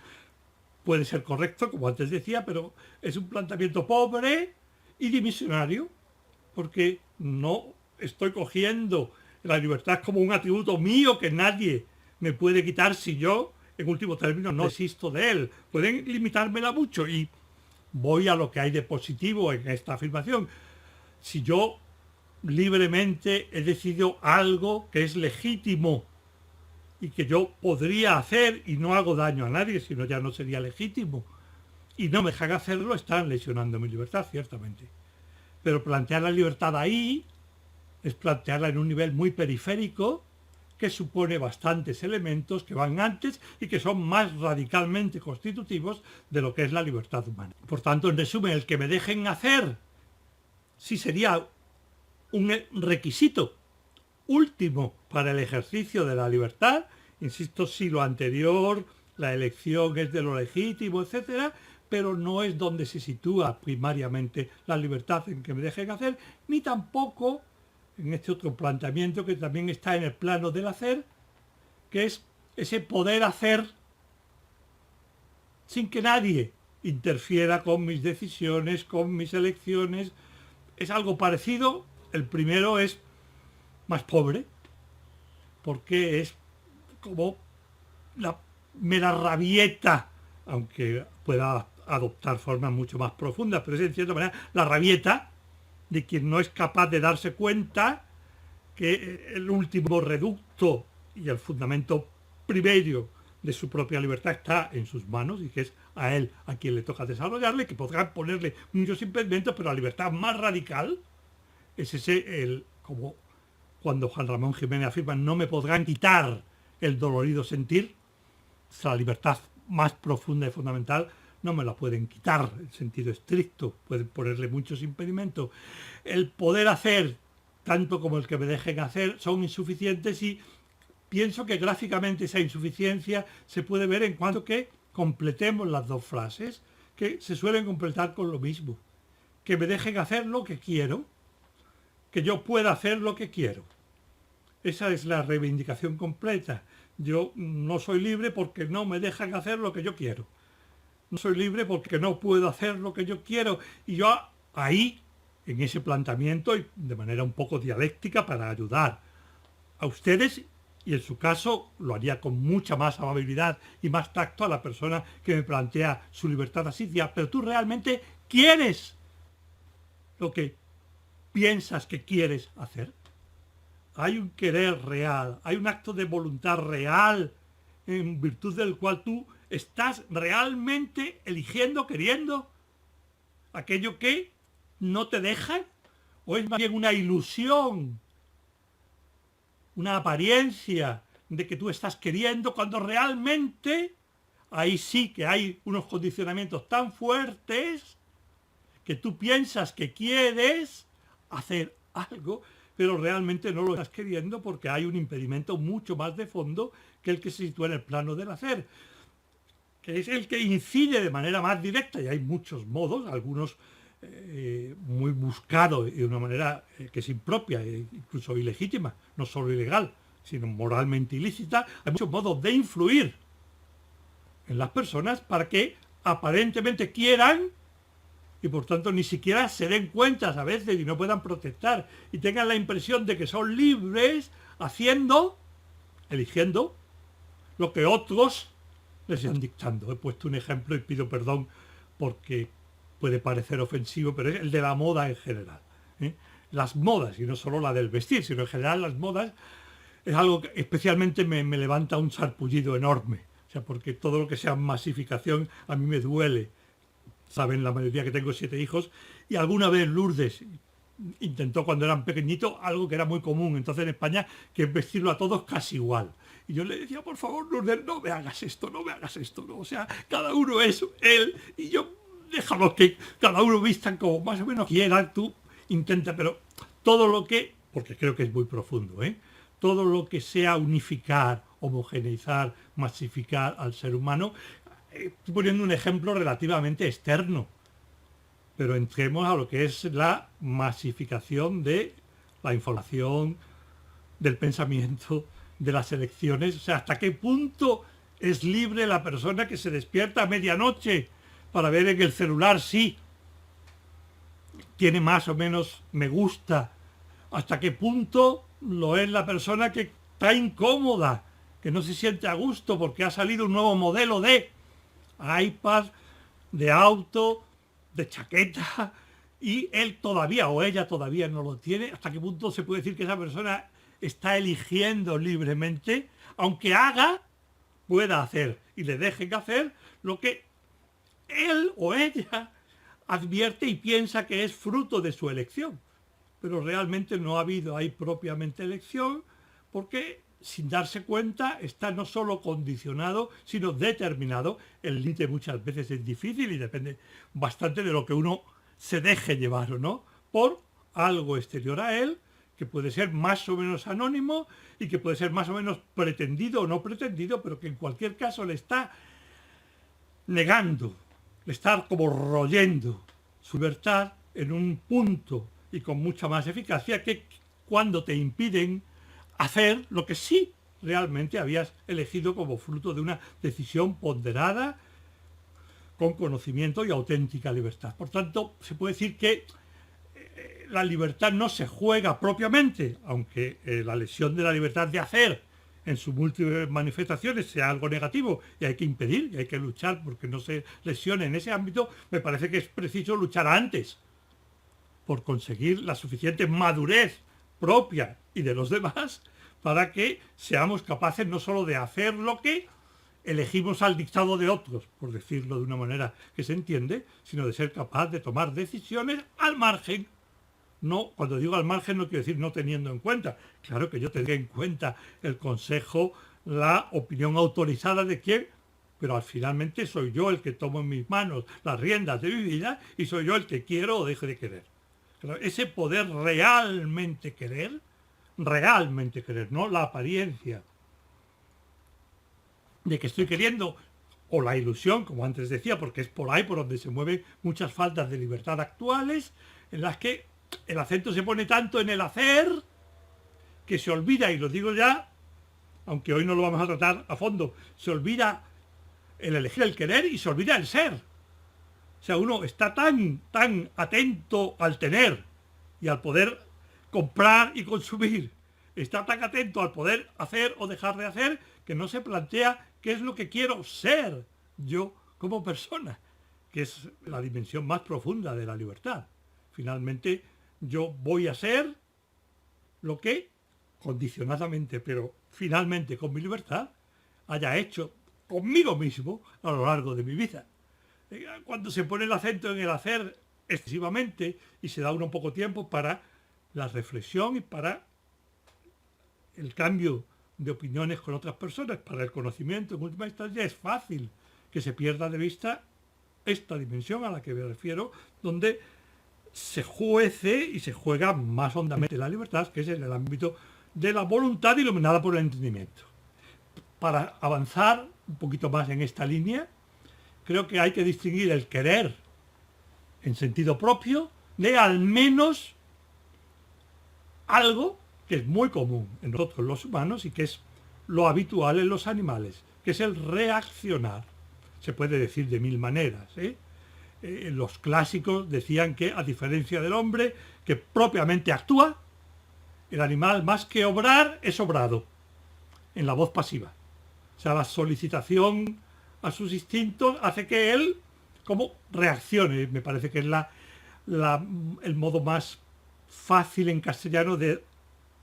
puede ser correcto, como antes decía, pero es un planteamiento pobre y dimisionario, porque no estoy cogiendo la libertad como un atributo mío que nadie me puede quitar si yo, en último término, no existo de él. Pueden limitármela mucho y voy a lo que hay de positivo en esta afirmación. Si yo libremente he decidido algo que es legítimo y que yo podría hacer y no hago daño a nadie, sino ya no sería legítimo, y no me dejan hacerlo, están lesionando mi libertad, ciertamente. Pero plantear la libertad ahí es plantearla en un nivel muy periférico que supone bastantes elementos que van antes y que son más radicalmente constitutivos de lo que es la libertad humana. Por tanto, en resumen, el que me dejen hacer sí sería un requisito último para el ejercicio de la libertad. Insisto, si lo anterior, la elección es de lo legítimo, etcétera, pero no es donde se sitúa primariamente la libertad en que me dejen hacer, ni tampoco en este otro planteamiento que también está en el plano del hacer, que es ese poder hacer sin que nadie interfiera con mis decisiones, con mis elecciones. Es algo parecido. El primero es más pobre, porque es como la mera rabieta, aunque pueda adoptar formas mucho más profundas, pero es en cierta manera la rabieta de quien no es capaz de darse cuenta que el último reducto y el fundamento primero de su propia libertad está en sus manos y que es a él a quien le toca desarrollarle, que podrán ponerle muchos impedimentos, pero la libertad más radical es ese, como cuando Juan Ramón Jiménez afirma, no me podrán quitar el dolorido sentir. O sea, la libertad más profunda y fundamental no me la pueden quitar en sentido estricto, pueden ponerle muchos impedimentos. El poder hacer, tanto como el que me dejen hacer, son insuficientes y pienso que gráficamente esa insuficiencia se puede ver en cuanto que completemos las dos frases, que se suelen completar con lo mismo. Que me dejen hacer lo que quiero, que yo pueda hacer lo que quiero. Esa es la reivindicación completa. Yo no soy libre porque no me dejan hacer lo que yo quiero. No soy libre porque no puedo hacer lo que yo quiero. Y yo ahí, en ese planteamiento, y de manera un poco dialéctica para ayudar a ustedes, y en su caso lo haría con mucha más amabilidad y más tacto a la persona que me plantea su libertad así, pero tú realmente quieres lo que piensas que quieres hacer. Hay un querer real, hay un acto de voluntad real en virtud del cual tú estás realmente eligiendo, queriendo aquello que no te dejan, o es más bien una ilusión, una apariencia de que tú estás queriendo cuando realmente ahí sí que hay unos condicionamientos tan fuertes que tú piensas que quieres hacer algo, pero realmente no lo estás queriendo porque hay un impedimento mucho más de fondo que el que se sitúa en el plano del hacer, que es el que incide de manera más directa, y hay muchos modos, algunos muy buscados y de una manera que es impropia, incluso ilegítima, no solo ilegal, sino moralmente ilícita. Hay muchos modos de influir en las personas para que aparentemente quieran y por tanto ni siquiera se den cuenta a veces y no puedan protestar y tengan la impresión de que son libres haciendo, eligiendo lo que otros les están dictando. He puesto un ejemplo y pido perdón porque puede parecer ofensivo, pero es el de la moda en general. Las modas, y no solo la del vestir, sino en general las modas, es algo que especialmente me levanta un sarpullido enorme. O sea, porque todo lo que sea masificación a mí me duele. Saben la mayoría que tengo 7 hijos, y alguna vez Lourdes intentó cuando eran pequeñitos algo que era muy común entonces en España, que es vestirlo a todos casi igual. Y yo le decía, por favor, Lourdes, no me hagas esto, no me hagas esto, ¿no? O sea, cada uno es él, y yo déjalo que cada uno vistan como más o menos quiera, tú intenta, pero todo lo que, porque creo que es muy profundo, todo lo que sea unificar, homogeneizar, masificar al ser humano. Estoy poniendo un ejemplo relativamente externo, pero entremos a lo que es la masificación de la información, del pensamiento, de las elecciones. O sea, hasta qué punto es libre la persona que se despierta a medianoche para ver en el celular si tiene más o menos me gusta. Hasta qué punto lo es la persona que está incómoda, que no se siente a gusto porque ha salido un nuevo modelo de iPad, de auto, de chaqueta, y él todavía o ella todavía no lo tiene. ¿Hasta qué punto se puede decir que esa persona está eligiendo libremente, aunque pueda hacer y le dejen hacer lo que él o ella advierte y piensa que es fruto de su elección? Pero realmente no ha habido ahí propiamente elección, porque sin darse cuenta está no solo condicionado, sino determinado. El límite muchas veces es difícil y depende bastante de lo que uno se deje llevar o no, por algo exterior a él, que puede ser más o menos anónimo y que puede ser más o menos pretendido o no pretendido, pero que en cualquier caso le está negando, le está como royendo su libertad en un punto y con mucha más eficacia que cuando te impiden hacer lo que sí realmente habías elegido como fruto de una decisión ponderada, con conocimiento y auténtica libertad. Por tanto, se puede decir que la libertad no se juega propiamente, aunque la lesión de la libertad de hacer en sus múltiples manifestaciones sea algo negativo y hay que impedir y hay que luchar porque no se lesione en ese ámbito. Me parece que es preciso luchar antes por conseguir la suficiente madurez propia y de los demás para que seamos capaces no solo de hacer lo que elegimos al dictado de otros, por decirlo de una manera que se entiende, sino de ser capaz de tomar decisiones al margen. No, cuando digo al margen no quiero decir no teniendo en cuenta. Claro que yo tendré en cuenta el consejo, la opinión autorizada de quien, pero finalmente soy yo el que tomo en mis manos las riendas de mi vida y soy yo el que quiero o deje de querer. Claro, ese poder realmente querer, no la apariencia de que estoy queriendo, o la ilusión, como antes decía, porque es por ahí por donde se mueven muchas faltas de libertad actuales, en las que el acento se pone tanto en el hacer que se olvida, y lo digo ya, aunque hoy no lo vamos a tratar a fondo, se olvida el elegir el querer y se olvida el ser. O sea, uno está tan atento al tener y al poder comprar y consumir, está tan atento al poder hacer o dejar de hacer, que no se plantea qué es lo que quiero ser yo como persona, que es la dimensión más profunda de la libertad. Finalmente, yo voy a ser lo que, condicionadamente, pero finalmente con mi libertad, haya hecho conmigo mismo a lo largo de mi vida. Cuando se pone el acento en el hacer excesivamente y se da uno poco tiempo para la reflexión y para el cambio de opiniones con otras personas, para el conocimiento, en última instancia, es fácil que se pierda de vista esta dimensión a la que me refiero, donde se juece y se juega más hondamente la libertad, que es en el ámbito de la voluntad iluminada por el entendimiento. Para avanzar un poquito más en esta línea, creo que hay que distinguir el querer en sentido propio de al menos algo que es muy común en nosotros los humanos y que es lo habitual en los animales, que es el reaccionar. Se puede decir de mil maneras, los clásicos decían que, a diferencia del hombre, que propiamente actúa, el animal, más que obrar, es obrado, en la voz pasiva. O sea, la solicitación a sus instintos hace que él como reaccione. Me parece que es el modo más fácil en castellano de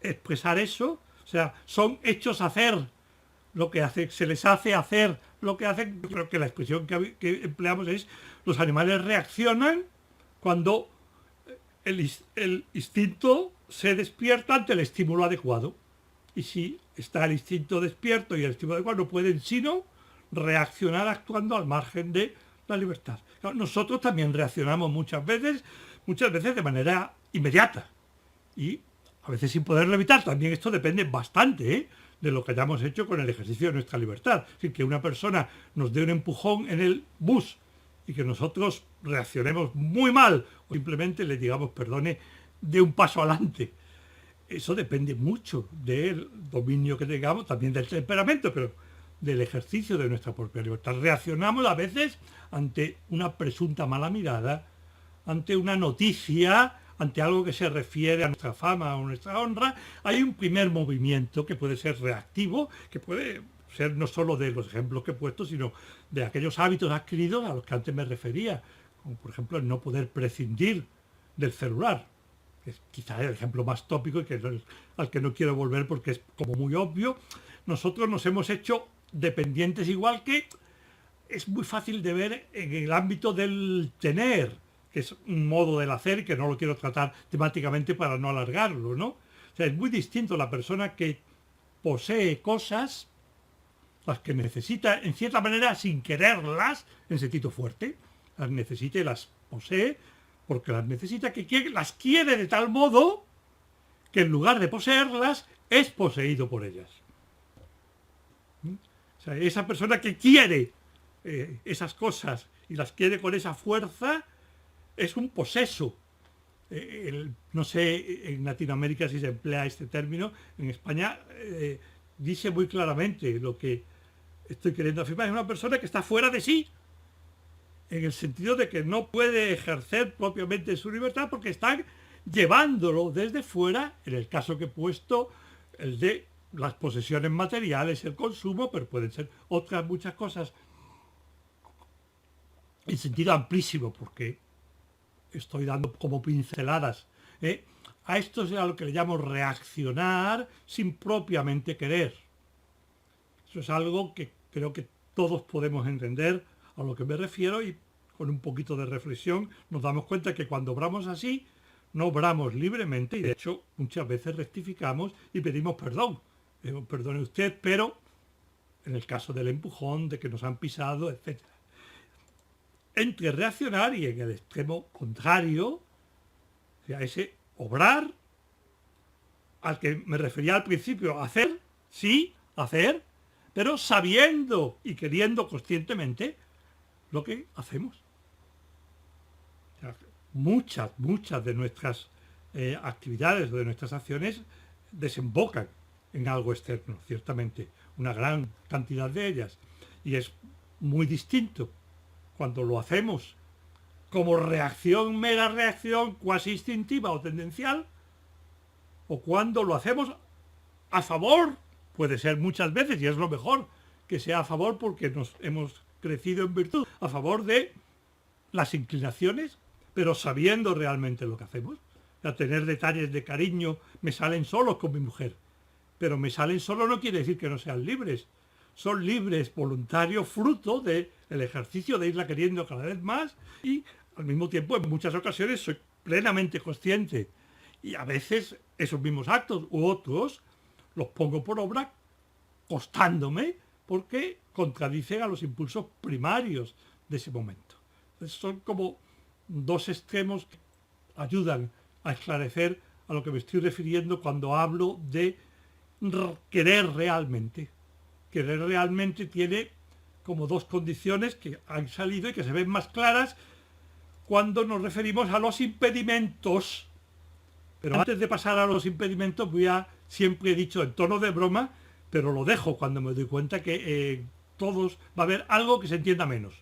expresar eso. O sea, son hechos a hacer lo que hacen, se les hace hacer lo que hacen. Yo creo que la expresión que empleamos es: los animales reaccionan cuando el instinto se despierta ante el estímulo adecuado. Y si está el instinto despierto y el estímulo adecuado, no pueden sino reaccionar actuando al margen de la libertad. Claro, nosotros también reaccionamos muchas veces de manera inmediata y a veces sin poderlo evitar. También esto depende bastante de lo que hayamos hecho con el ejercicio de nuestra libertad. Es decir, que una persona nos dé un empujón en el bus y que nosotros reaccionemos muy mal o simplemente le digamos perdone, de un paso adelante. eso depende mucho del dominio que tengamos, también del temperamento, pero del ejercicio de nuestra propia libertad. Reaccionamos a veces ante una presunta mala mirada, ante una noticia, ante algo que se refiere a nuestra fama o nuestra honra. Hay un primer movimiento que puede ser reactivo, que puede ser no solo de los ejemplos que he puesto, sino de aquellos hábitos adquiridos a los que antes me refería, como por ejemplo el no poder prescindir del celular, que es quizás el ejemplo más tópico y al que no quiero volver porque es como muy obvio. Nosotros nos hemos hecho dependientes, igual que es muy fácil de ver en el ámbito del tener, que es un modo del hacer y que no lo quiero tratar temáticamente para no alargarlo, ¿no? O sea, es muy distinto la persona que posee cosas, las que necesita, en cierta manera, sin quererlas, en sentido fuerte, las necesita y las posee, porque las necesita, las quiere de tal modo que en lugar de poseerlas, es poseído por ellas. O sea, esa persona que quiere esas cosas y las quiere con esa fuerza, es un poseso. No sé en Latinoamérica si se emplea este término, en España dice muy claramente lo que estoy queriendo afirmar. Es una persona que está fuera de sí, en el sentido de que no puede ejercer propiamente su libertad porque están llevándolo desde fuera, en el caso que he puesto, el de las posesiones materiales, el consumo, pero pueden ser otras muchas cosas en sentido amplísimo, porque estoy dando como pinceladas. A esto es a lo que le llamo reaccionar sin propiamente querer. Eso es algo que creo que todos podemos entender a lo que me refiero, y con un poquito de reflexión nos damos cuenta que cuando obramos así, no obramos libremente, y de hecho muchas veces rectificamos y pedimos perdón. Perdone usted, pero en el caso del empujón, de que nos han pisado, etc. Entre reaccionar y en el extremo contrario, o sea, ese obrar al que me refería al principio, hacer, sí, hacer, pero sabiendo y queriendo conscientemente lo que hacemos. O sea, muchas de nuestras actividades o de nuestras acciones desembocan en algo externo, ciertamente, una gran cantidad de ellas. Y es muy distinto cuando lo hacemos como reacción, mera reacción cuasi instintiva o tendencial, o cuando lo hacemos a favor, puede ser muchas veces, y es lo mejor, que sea a favor porque nos hemos crecido en virtud, a favor de las inclinaciones, pero sabiendo realmente lo que hacemos. A tener detalles de cariño me salen solos con mi mujer, pero me salen solos no quiere decir que no sean libres. Son libres, voluntarios, fruto del ejercicio de irla queriendo cada vez más, y al mismo tiempo en muchas ocasiones soy plenamente consciente, y a veces esos mismos actos u otros los pongo por obra costándome porque contradicen a los impulsos primarios de ese momento. Entonces son como dos extremos que ayudan a esclarecer a lo que me estoy refiriendo cuando hablo de querer realmente. Querer realmente tiene como dos condiciones que han salido y que se ven más claras cuando nos referimos a los impedimentos. Pero antes de pasar a los impedimentos, siempre he dicho en tono de broma, pero lo dejo cuando me doy cuenta que todos va a haber algo que se entienda menos,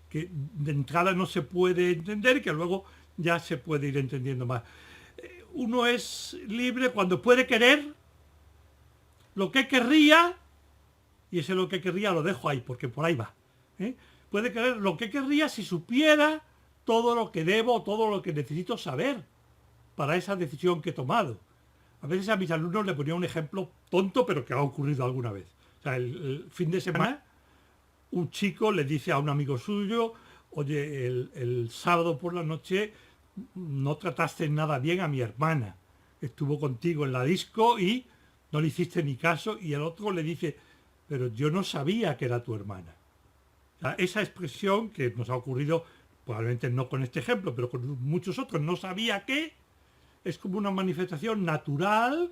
que de entrada no se puede entender y que luego ya se puede ir entendiendo más. Uno es libre cuando puede querer lo que querría, y ese lo que querría lo dejo ahí, porque por ahí va. Puede querer lo que querría si supiera todo lo que debo, todo lo que necesito saber para esa decisión que he tomado. A veces a mis alumnos le ponía un ejemplo tonto, pero que ha ocurrido alguna vez. O sea, el fin de semana, un chico le dice a un amigo suyo: oye, el sábado por la noche no trataste nada bien a mi hermana. Estuvo contigo en la disco y no le hiciste ni caso. Y el otro le dice: pero yo no sabía que era tu hermana. O sea, esa expresión que nos ha ocurrido, probablemente no con este ejemplo, pero con muchos otros, no sabía qué, es como una manifestación natural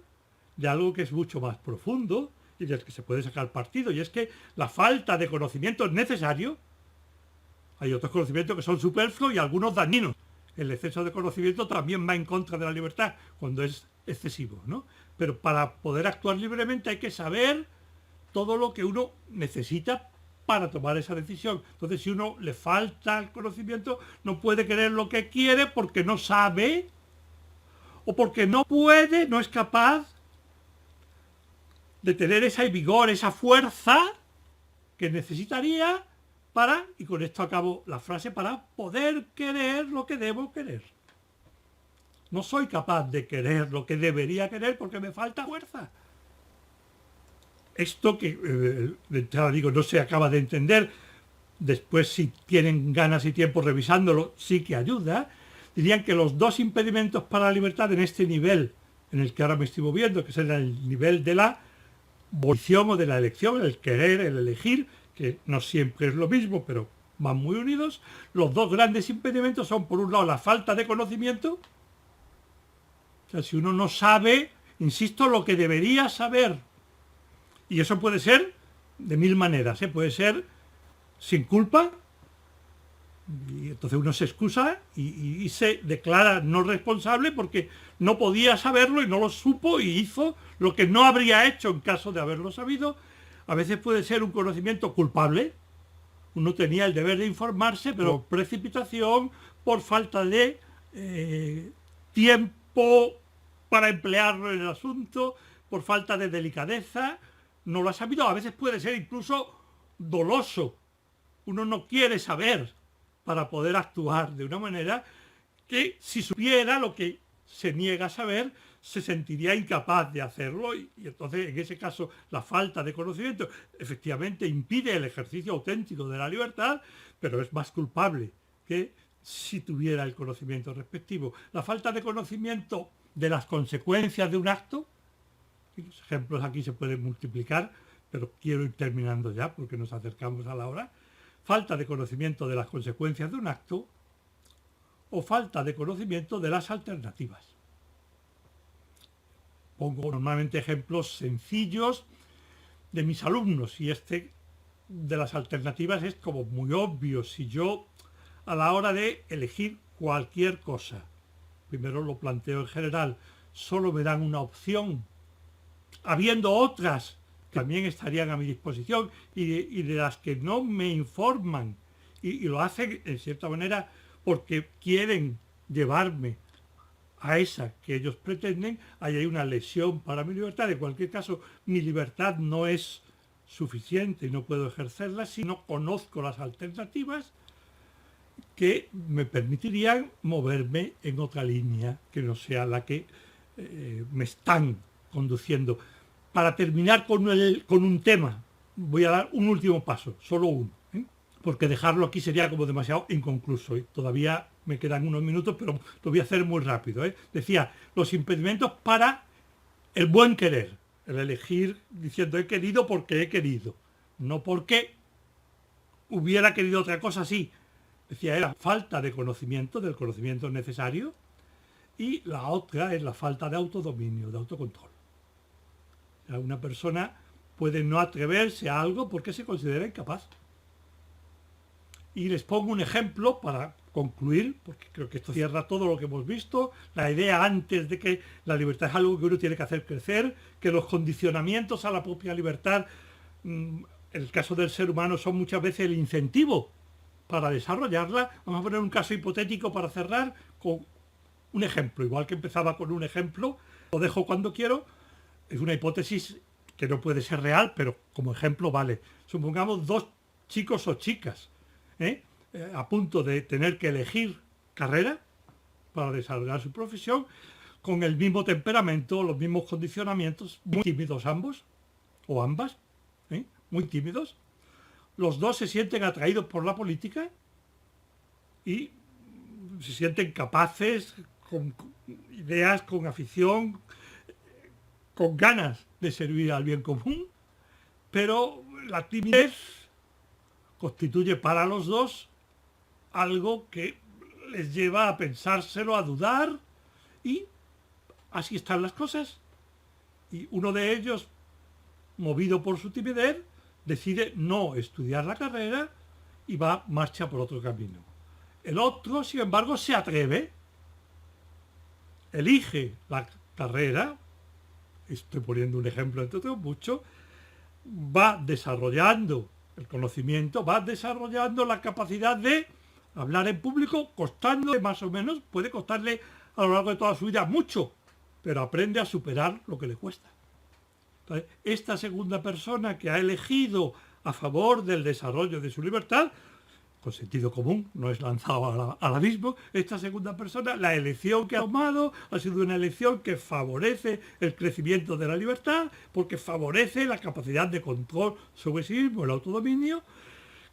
de algo que es mucho más profundo y del que se puede sacar partido. Y es que la falta de conocimiento es necesario. Hay otros conocimientos que son superfluos y algunos dañinos. El exceso de conocimiento también va en contra de la libertad cuando es excesivos, ¿no? Pero para poder actuar libremente hay que saber todo lo que uno necesita para tomar esa decisión. Entonces, si uno le falta el conocimiento, no puede querer lo que quiere porque no sabe o porque no puede, no es capaz de tener ese vigor, esa fuerza que necesitaría para, y con esto acabo la frase, para poder querer lo que debo querer. No soy capaz de querer lo que debería querer porque me falta fuerza. Esto que, de entrada digo, no se acaba de entender, después si tienen ganas y tiempo revisándolo, sí que ayuda. Dirían que los dos impedimentos para la libertad en este nivel en el que ahora me estoy moviendo, que es el nivel de la volición o de la elección, el querer, el elegir, que no siempre es lo mismo, pero van muy unidos. Los dos grandes impedimentos son, por un lado, la falta de conocimiento. O sea, si uno no sabe, insisto, lo que debería saber, y eso puede ser de mil maneras, puede ser sin culpa, y entonces uno se excusa y se declara no responsable porque no podía saberlo y no lo supo y hizo lo que no habría hecho en caso de haberlo sabido. A veces puede ser un conocimiento culpable. Uno tenía el deber de informarse, pero por precipitación, por falta de tiempo para emplearlo en el asunto, por falta de delicadeza, no lo ha sabido. A veces puede ser incluso doloso. Uno no quiere saber para poder actuar de una manera que, si supiera lo que se niega a saber, se sentiría incapaz de hacerlo y entonces en ese caso la falta de conocimiento efectivamente impide el ejercicio auténtico de la libertad, pero es más culpable que si tuviera el conocimiento respectivo. La falta de conocimiento de las consecuencias de un acto, y los ejemplos aquí se pueden multiplicar, pero quiero ir terminando ya porque nos acercamos a la hora. Falta de conocimiento de las consecuencias de un acto o falta de conocimiento de las alternativas. Pongo normalmente ejemplos sencillos de mis alumnos y este de las alternativas es como muy obvio. Si yo a la hora de elegir cualquier cosa, primero lo planteo en general, solo me dan una opción, habiendo otras que también estarían a mi disposición y de las que no me informan y lo hacen en cierta manera porque quieren llevarme a esa que ellos pretenden, ahí hay una lesión para mi libertad. En cualquier caso, mi libertad no es suficiente y no puedo ejercerla si no conozco las alternativas que me permitirían moverme en otra línea que no sea la que me están conduciendo. Para terminar con un tema, voy a dar un último paso, solo uno, porque dejarlo aquí sería como demasiado inconcluso y todavía me quedan unos minutos, pero lo voy a hacer muy rápido. Decía, los impedimentos para el buen querer, el elegir diciendo he querido porque he querido, no porque hubiera querido otra cosa así. Decía, era falta de conocimiento, del conocimiento necesario, y la otra es la falta de autodominio, de autocontrol. O sea, una persona puede no atreverse a algo porque se considera incapaz. Y les pongo un ejemplo para concluir, porque creo que esto cierra todo lo que hemos visto, la idea antes de que la libertad es algo que uno tiene que hacer crecer, que los condicionamientos a la propia libertad, en el caso del ser humano, son muchas veces el incentivo para desarrollarla. Vamos a poner un caso hipotético para cerrar con un ejemplo, igual que empezaba con un ejemplo, lo dejo cuando quiero, es una hipótesis que no puede ser real, pero como ejemplo vale. Supongamos dos chicos o chicas, a punto de tener que elegir carrera para desarrollar su profesión, con el mismo temperamento, los mismos condicionamientos, muy tímidos ambos, o ambas, muy tímidos. Los dos se sienten atraídos por la política y se sienten capaces, con ideas, con afición, con ganas de servir al bien común, pero la timidez constituye para los dos algo que les lleva a pensárselo, a dudar, y así están las cosas. Y uno de ellos, movido por su timidez, decide no estudiar la carrera y va marcha por otro camino. El otro, sin embargo, se atreve, elige la carrera, estoy poniendo un ejemplo entre otros muchos, va desarrollando el conocimiento, va desarrollando la capacidad de hablar en público, costándole más o menos, puede costarle a lo largo de toda su vida mucho, pero aprende a superar lo que le cuesta. Entonces, esta segunda persona que ha elegido a favor del desarrollo de su libertad, con sentido común, no es lanzado al abismo, esta segunda persona, la elección que ha tomado ha sido una elección que favorece el crecimiento de la libertad, porque favorece la capacidad de control sobre sí mismo, el autodominio,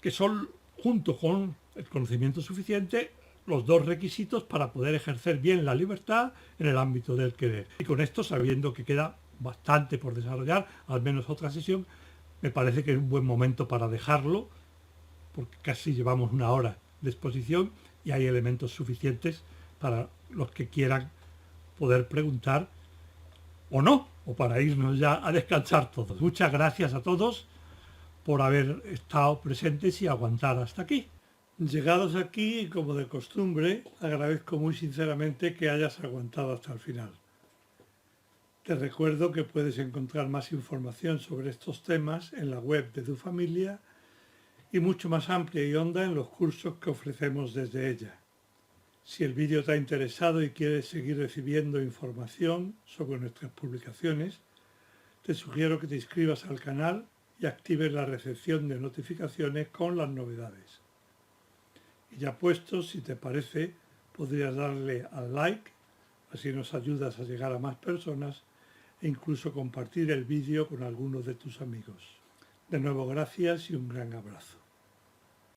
que son, junto con el conocimiento suficiente, los dos requisitos para poder ejercer bien la libertad en el ámbito del querer. Y con esto, sabiendo que queda bastante por desarrollar, al menos otra sesión, me parece que es un buen momento para dejarlo, porque casi llevamos una hora de exposición y hay elementos suficientes para los que quieran poder preguntar o no, o para irnos ya a descansar todos. Muchas gracias a todos por haber estado presentes y aguantar hasta aquí. Llegados aquí, como de costumbre, agradezco muy sinceramente que hayas aguantado hasta el final. Te recuerdo que puedes encontrar más información sobre estos temas en la web de Tu Familia y mucho más amplia y honda en los cursos que ofrecemos desde ella. Si el vídeo te ha interesado y quieres seguir recibiendo información sobre nuestras publicaciones, te sugiero que te inscribas al canal y actives la recepción de notificaciones con las novedades. Y ya puesto, si te parece, podrías darle al like, así nos ayudas a llegar a más personas e incluso compartir el vídeo con algunos de tus amigos. De nuevo, gracias y un gran abrazo.